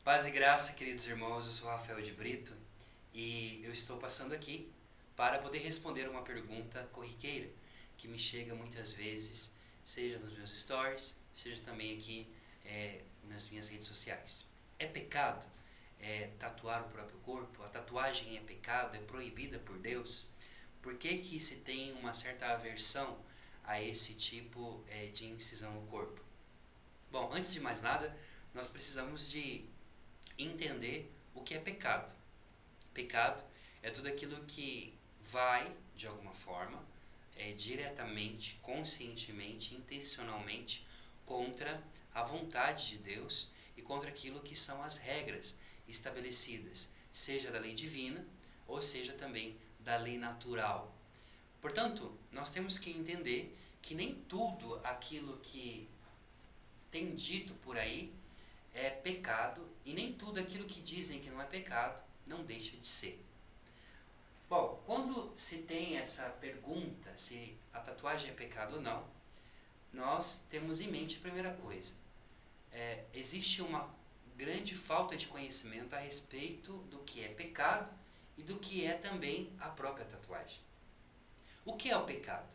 Paz e graça, queridos irmãos, eu sou Rafael de Brito e eu estou passando aqui para poder responder uma pergunta corriqueira que me chega muitas vezes, seja nos meus stories, seja também aqui nas minhas redes sociais. É pecado tatuar o próprio corpo? A tatuagem é pecado? É proibida por Deus? Por que se tem uma certa aversão a esse tipo de incisão no corpo? Bom, antes de mais nada, nós precisamos de entender o que é pecado. Pecado é tudo aquilo que vai, de alguma forma, diretamente, conscientemente, intencionalmente, contra a vontade de Deus e contra aquilo que são as regras estabelecidas, seja da lei divina ou seja também da lei natural. Portanto, nós temos que entender que nem tudo aquilo que tem dito por aí é pecado e nem tudo aquilo que dizem que não é pecado não deixa de ser. Bom, quando se tem essa pergunta se a tatuagem é pecado ou não, nós temos em mente a primeira coisa. Existe uma grande falta de conhecimento a respeito do que é pecado e do que é também a própria tatuagem. O que é o pecado?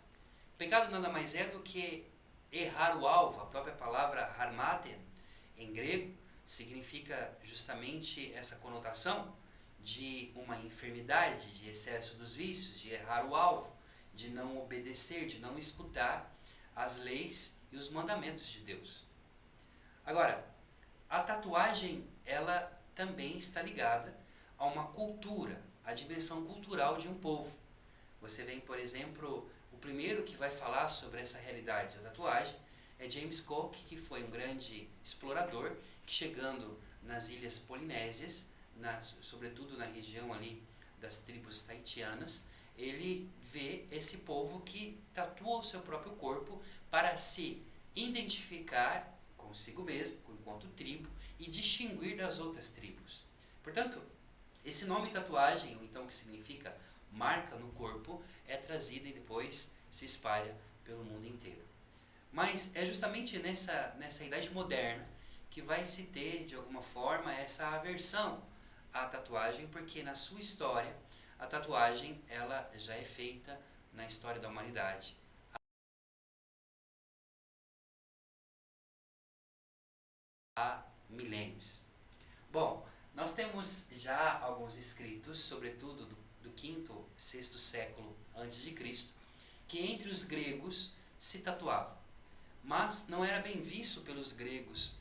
O pecado nada mais é do que errar o alvo. A própria palavra harmaten, em grego, significa justamente essa conotação de uma enfermidade, de excesso dos vícios, de errar o alvo, de não obedecer, de não escutar as leis e os mandamentos de Deus. Agora, a tatuagem, ela também está ligada a uma cultura, a dimensão cultural de um povo. Você vem, por exemplo, o primeiro que vai falar sobre essa realidade da tatuagem é James Cook, que foi um grande explorador, que chegando nas ilhas polinésias, sobretudo na região ali das tribos tahitianas, ele vê esse povo que tatua o seu próprio corpo para se identificar consigo mesmo, enquanto tribo, e distinguir das outras tribos. Portanto, esse nome tatuagem, ou então que significa marca no corpo, é trazida e depois se espalha pelo mundo inteiro. Mas é justamente nessa idade moderna que vai se ter, de alguma forma, essa aversão à tatuagem, porque na sua história, a tatuagem ela já é feita na história da humanidade há milênios. Bom, nós temos já alguns escritos, sobretudo do 5º, 6º século antes de Cristo, que entre os gregos se tatuava. Mas não era bem visto pelos gregos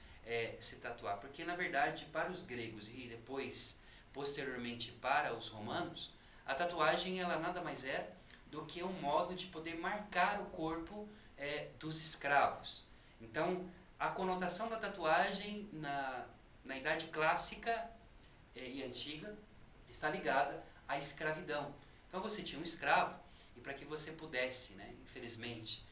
se tatuar, porque na verdade para os gregos e depois, posteriormente para os romanos, a tatuagem ela nada mais é do que um modo de poder marcar o corpo dos escravos. Então, a conotação da tatuagem na idade clássica e antiga está ligada à escravidão. Então você tinha um escravo e para que você pudesse, infelizmente,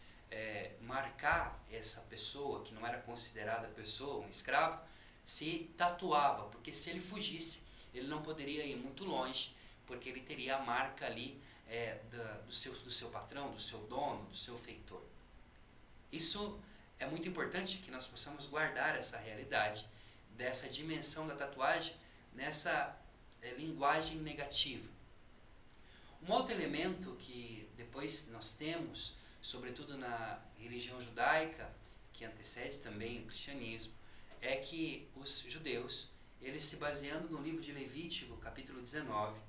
marcar essa pessoa que não era considerada pessoa, um escravo, se tatuava, porque se ele fugisse, ele não poderia ir muito longe, porque ele teria a marca ali do seu patrão, do seu dono, do seu feitor. Isso é muito importante que nós possamos guardar essa realidade, dessa dimensão da tatuagem, nessa linguagem negativa. Um outro elemento que depois nós temos, sobretudo na religião judaica, que antecede também o cristianismo, é que os judeus, eles se baseando no livro de Levítico, capítulo 19,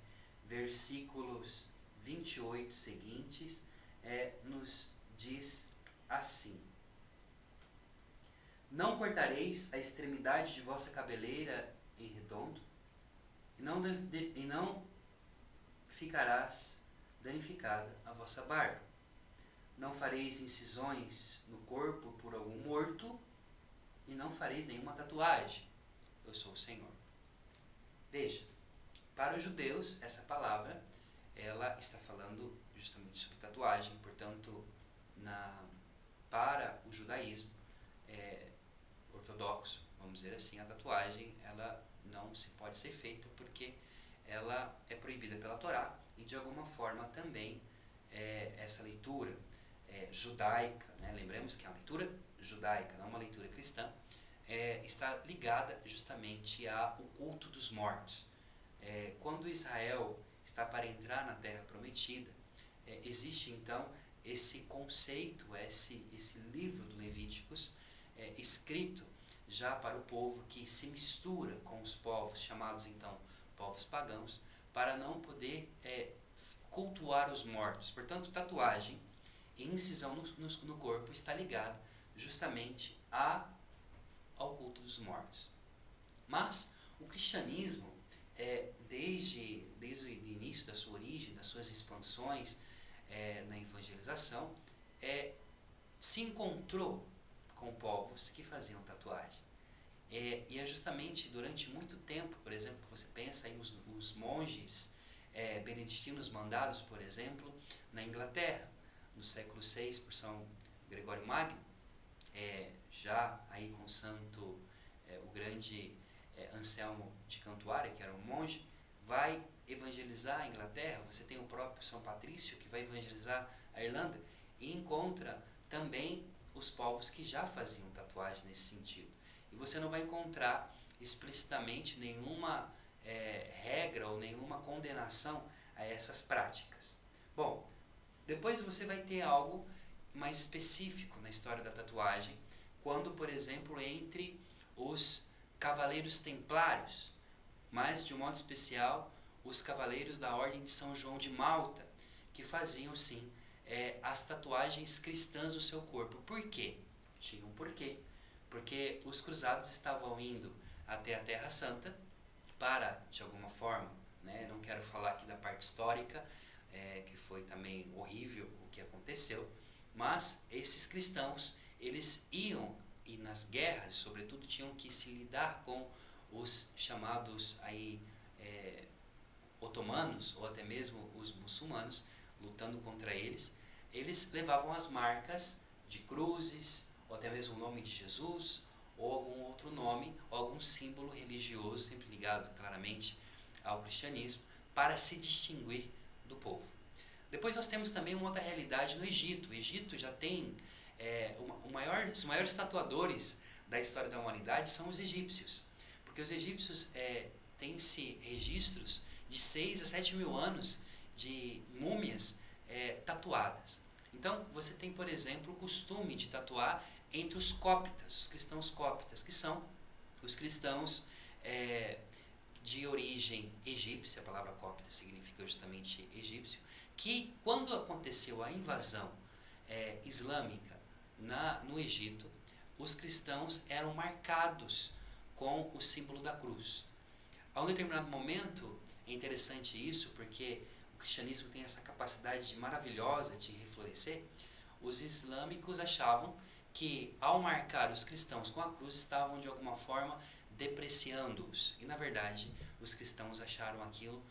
versículos 28 seguintes, nos diz assim: Não cortareis a extremidade de vossa cabeleira em redondo, e não ficarás danificada a vossa barba. Não fareis incisões no corpo por algum morto, e não fareis nenhuma tatuagem. Eu sou o Senhor. Veja, para os judeus, essa palavra, ela está falando justamente sobre tatuagem, portanto, para o judaísmo ortodoxo, vamos dizer assim, a tatuagem, ela não se pode ser feita porque ela é proibida pela Torá e de alguma forma também essa leitura judaica, lembremos que é uma leitura judaica, não uma leitura cristã, está ligada justamente ao culto dos mortos. Quando Israel está para entrar na Terra Prometida, existe então esse conceito, esse livro do Levíticos, escrito já para o povo que se mistura com os povos chamados então povos pagãos, para não poder cultuar os mortos. Portanto, tatuagem e incisão no corpo está ligado justamente ao culto dos mortos. Mas o cristianismo, desde o início da sua origem, das suas expansões na evangelização, se encontrou com povos que faziam tatuagem. E é justamente durante muito tempo, por exemplo, você pensa aí os monges beneditinos mandados, por exemplo, na Inglaterra, no século VI, por São Gregório Magno, já aí com o santo, o grande Anselmo de Cantuária, que era um monge, vai evangelizar a Inglaterra. Você tem o próprio São Patrício, que vai evangelizar a Irlanda, e encontra também os povos que já faziam tatuagem nesse sentido. E você não vai encontrar explicitamente nenhuma regra ou nenhuma condenação a essas práticas. Bom, depois você vai ter algo mais específico na história da tatuagem, quando, por exemplo, entre os cavaleiros templários, mas de um modo especial os cavaleiros da Ordem de São João de Malta, que faziam sim as tatuagens cristãs no seu corpo. Por quê? Tinha um porquê. Porque os cruzados estavam indo até a Terra Santa para, de alguma forma, não quero falar aqui da parte histórica, que foi também horrível o que aconteceu, mas esses cristãos, eles iam, e nas guerras, sobretudo, tinham que se lidar com os chamados aí, otomanos, ou até mesmo os muçulmanos, lutando contra eles. Eles levavam as marcas de cruzes, ou até mesmo o nome de Jesus, ou algum outro nome, ou algum símbolo religioso, sempre ligado claramente ao cristianismo, para se distinguir do povo. Depois nós temos também uma outra realidade no Egito. O Egito já tem, os maiores tatuadores da história da humanidade são os egípcios, porque os egípcios têm-se registros de 6 a 7 mil anos de múmias tatuadas. Então, você tem, por exemplo, o costume de tatuar entre os cóptas, os cristãos cóptas, que são os cristãos de origem egípcia. A palavra cópta significa justamente egípcio, que quando aconteceu a invasão islâmica no Egito, os cristãos eram marcados com o símbolo da cruz. A um determinado momento, é interessante isso, porque o cristianismo tem essa capacidade maravilhosa de reflorescer. Os islâmicos achavam que, ao marcar os cristãos com a cruz, estavam de alguma forma depreciando-os. E, na verdade, os cristãos acharam aquilo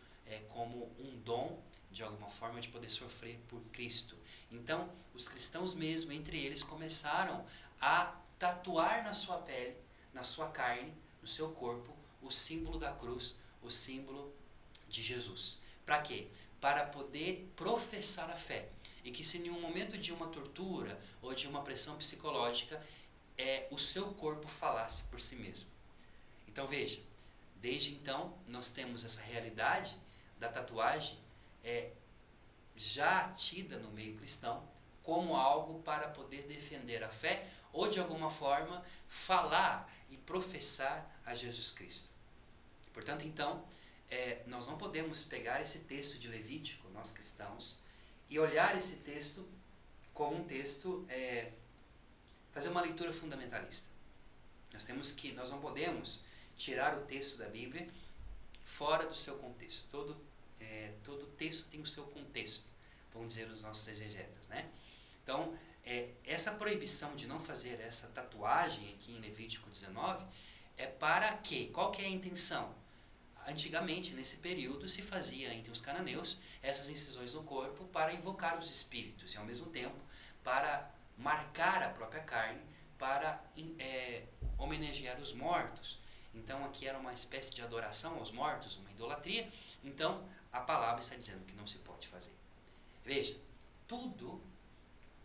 como um dom, de alguma forma, de poder sofrer por Cristo. Então, os cristãos mesmo, entre eles, começaram a tatuar na sua pele, na sua carne, no seu corpo, o símbolo da cruz, o símbolo de Jesus. Para quê? Para poder professar a fé. E que se em um momento de uma tortura ou de uma pressão psicológica, o seu corpo falasse por si mesmo. Então veja, desde então nós temos essa realidade da tatuagem já tida no meio cristão como algo para poder defender a fé ou de alguma forma falar e professar a Jesus Cristo. Portanto, então, nós não podemos pegar esse texto de Levítico, nós cristãos, e olhar esse texto como um texto, fazer uma leitura fundamentalista. Nós não podemos tirar o texto da Bíblia fora do seu contexto. Todo texto tem o seu contexto, vão dizer os nossos exegetas, né? Então, essa proibição de não fazer essa tatuagem aqui em Levítico 19 é para quê? Qual que é a intenção? Antigamente, nesse período, se fazia entre os cananeus essas incisões no corpo para invocar os espíritos e, ao mesmo tempo, para marcar a própria carne, para homenagear os mortos. Então, aqui era uma espécie de adoração aos mortos, uma idolatria. Então, a palavra está dizendo que não se pode fazer. Veja, tudo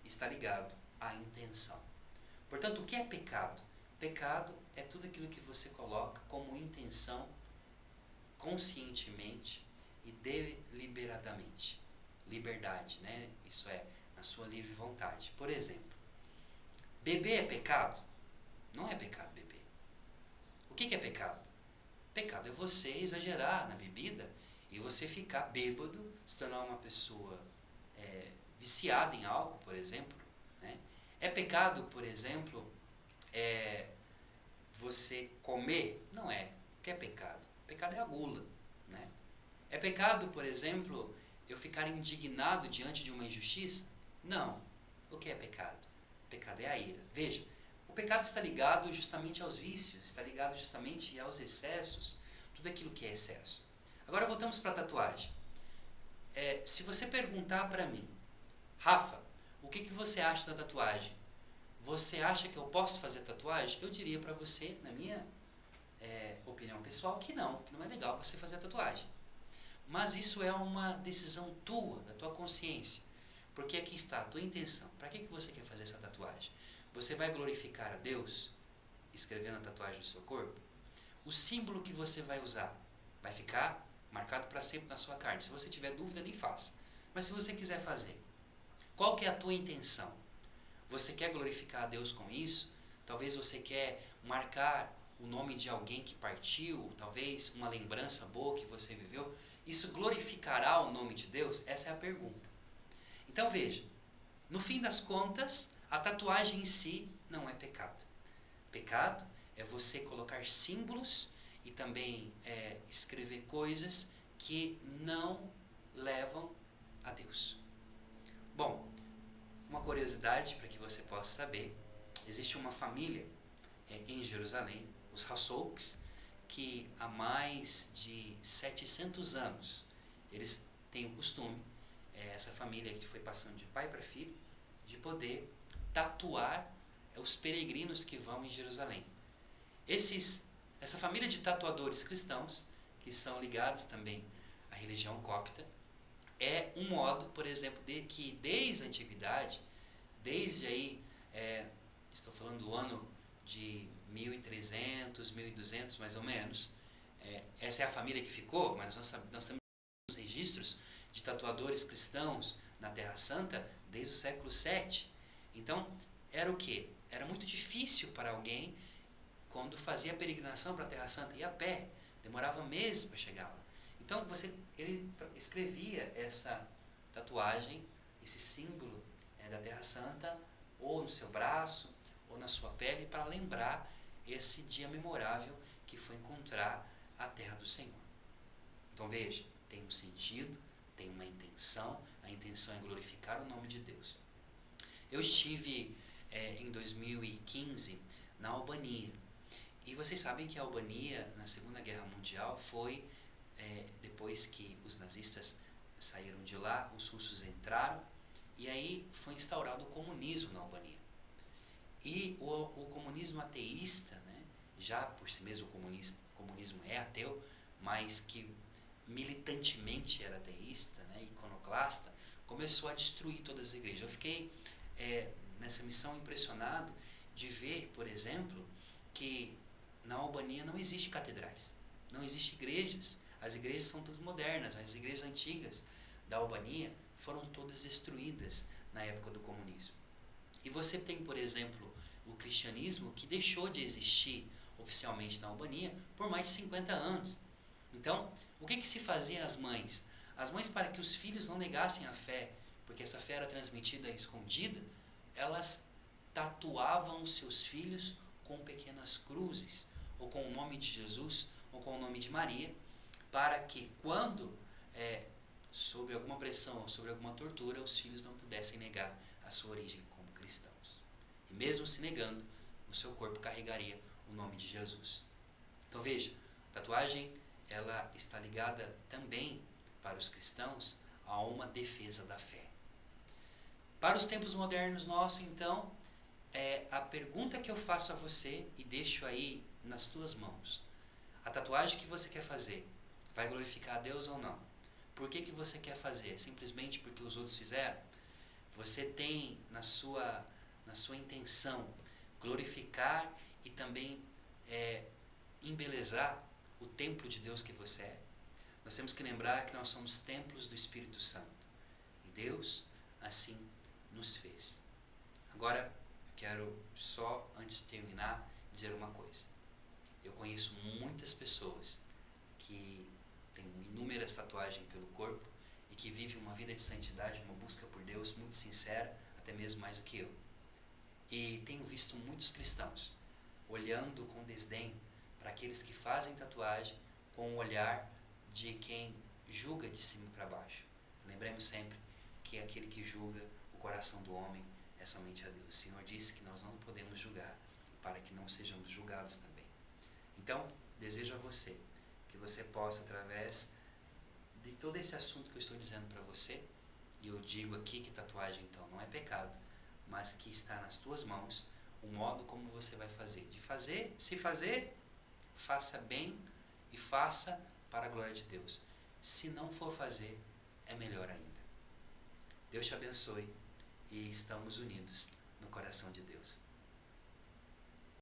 está ligado à intenção. Portanto, o que é pecado? Pecado é tudo aquilo que você coloca como intenção conscientemente e deliberadamente. Liberdade, né? Isso é, na sua livre vontade. Por exemplo, beber é pecado? Não é pecado beber. O que é pecado? Pecado é você exagerar na bebida e você ficar bêbado, se tornar uma pessoa viciada em álcool, por exemplo. Né? É pecado, por exemplo, você comer? Não é. O que é pecado? Pecado é a gula. Né? É pecado, por exemplo, eu ficar indignado diante de uma injustiça? Não. O que é pecado? Pecado é a ira. Veja, o pecado está ligado justamente aos vícios, está ligado justamente aos excessos, tudo aquilo que é excesso. Agora voltamos para a tatuagem. Se você perguntar para mim, Rafa, o que você acha da tatuagem? Você acha que eu posso fazer tatuagem? Eu diria para você, na minha opinião pessoal, que não é legal você fazer tatuagem. Mas isso é uma decisão tua, da tua consciência. Porque aqui está a tua intenção. Para que você quer fazer essa tatuagem? Você vai glorificar a Deus escrevendo a tatuagem no seu corpo? O símbolo que você vai usar vai ficar marcado para sempre na sua carne. Se você tiver dúvida, nem faça. Mas se você quiser fazer, qual que é a tua intenção? Você quer glorificar a Deus com isso? Talvez você quer marcar o nome de alguém que partiu, talvez uma lembrança boa que você viveu. Isso glorificará o nome de Deus? Essa é a pergunta. Então veja, no fim das contas, a tatuagem em si não é pecado. Pecado é você colocar símbolos e também escrever coisas que não levam a Deus. Bom, uma curiosidade para que você possa saber, existe uma família em Jerusalém, os Hassoukes, que há mais de 700 anos, eles têm o costume, essa família que foi passando de pai para filho, de poder tatuar os peregrinos que vão em Jerusalém. Essa família de tatuadores cristãos, que são ligados também à religião cópita, é um modo, por exemplo, de que desde a antiguidade, desde aí, estou falando do ano de 1300, 1200 mais ou menos, essa é a família que ficou, mas nós temos registros de tatuadores cristãos na Terra Santa desde o século VII. Então, era o quê? Era muito difícil para alguém, quando fazia a peregrinação para a Terra Santa, ir a pé, demorava meses para chegar lá. Então, ele escrevia essa tatuagem, esse símbolo da Terra Santa, ou no seu braço, ou na sua pele, para lembrar esse dia memorável que foi encontrar a Terra do Senhor. Então, veja, tem um sentido, tem uma intenção, a intenção é glorificar o nome de Deus. Eu estive em 2015 na Albania, e vocês sabem que a Albania, na Segunda Guerra Mundial, foi, depois que os nazistas saíram de lá, os russos entraram, e aí foi instaurado o comunismo na Albania. E o comunismo ateísta, né, já por si mesmo o comunismo é ateu, mas que militantemente era ateísta, né, iconoclasta, começou a destruir todas as igrejas. Eu fiquei nessa missão impressionado de ver, por exemplo, que na Albania não existe catedrais, não existe igrejas. As igrejas são todas modernas, as igrejas antigas da Albania foram todas destruídas na época do comunismo. E você tem, por exemplo, o cristianismo que deixou de existir oficialmente na Albania por mais de 50 anos. Então, o que se fazia às mães? As mães, para que os filhos não negassem a fé, porque essa fé era transmitida escondida, elas tatuavam os seus filhos com pequenas cruzes, ou com o nome de Jesus, ou com o nome de Maria, para que quando, sob alguma pressão ou sob alguma tortura, os filhos não pudessem negar a sua origem como cristãos. E mesmo se negando, o seu corpo carregaria o nome de Jesus. Então veja, a tatuagem ela está ligada também para os cristãos a uma defesa da fé. Para os tempos modernos nossos, então, a pergunta que eu faço a você e deixo aí nas tuas mãos: a tatuagem que você quer fazer vai glorificar a Deus ou não? Por que você quer fazer? Simplesmente porque os outros fizeram? Você tem na sua intenção glorificar e também embelezar o templo de Deus que você é. Nós temos que lembrar que nós somos templos do Espírito Santo. E Deus assim nos fez. Agora, eu quero só, antes de terminar, dizer uma coisa. Eu conheço muitas pessoas que têm inúmeras tatuagens pelo corpo e que vivem uma vida de santidade, uma busca por Deus muito sincera, até mesmo mais do que eu. E tenho visto muitos cristãos olhando com desdém para aqueles que fazem tatuagem com o olhar de quem julga de cima para baixo. Lembremos sempre que aquele que julga o coração do homem é somente a Deus. O Senhor disse que nós não podemos julgar, para que não sejamos julgados também. Então, desejo a você que você possa, através de todo esse assunto que eu estou dizendo para você, e eu digo aqui que tatuagem então não é pecado, mas que está nas tuas mãos o modo como você vai fazer. Se fazer, faça bem e faça para a glória de Deus. Se não for fazer, é melhor ainda. Deus te abençoe e estamos unidos no coração de Deus.